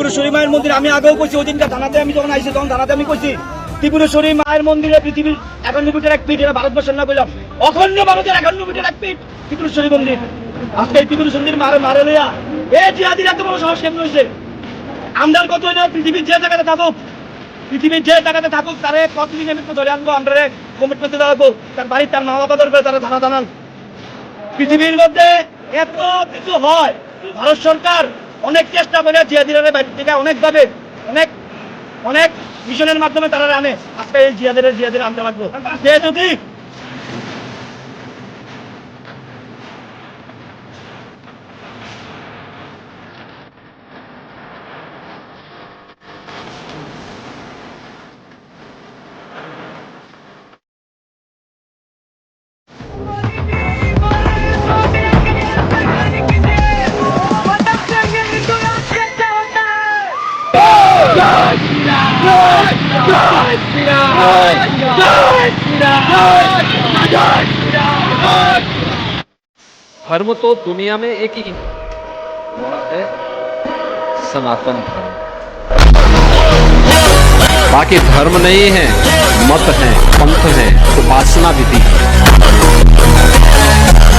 ত্রিপুরেশ্বরী মায়ের মন্দির আমি আগেও কইছি, ওই দিনটা থানাতে আমি যখন আইছি তখন থানাতে আমি কইছি ত্রিপুরেশ্বরী মায়ের মন্দিরে পৃথিবীর 51 ফিটের এক ফিট, এটা ভারতবর্ষের না বললাম, অখণ্ড ভারতের 51 ফিটের এক ফিট ত্রিপুরেশ্বরী মন্দির। আজকে এই ত্রিপুরেশ্বরীর মারে লইয়া এ জিহাদির এত বড় সাহস কেমন হয়েছে? আমদার কত না পৃথিবীর যে জায়গাতে থাকুক, পৃথিবীর যে জায়গাতে থাকুক তারে কতদিনের মৃত্যু ধরে আনবো, আমরা কমিটমেন্টে দাঁড়াবো, তার বাড়ির তার মা বাবা ধরবে, তারা থানা জানান। পৃথিবীর মধ্যে এত কিছু হয়, ভারত সরকার অনেক চেষ্টা করে জিহাদিরা বাইরে থেকে অনেকভাবে অনেক মিশনের মাধ্যমে তারা আনে। আজকে এই জিহাদিরা আনতে লাগবো, যে যদি धर्म तो दुनिया में एक ही है, सनातन धर्म। बाकी धर्म नहीं है, मत है, पंथ है, उपासना विधि है।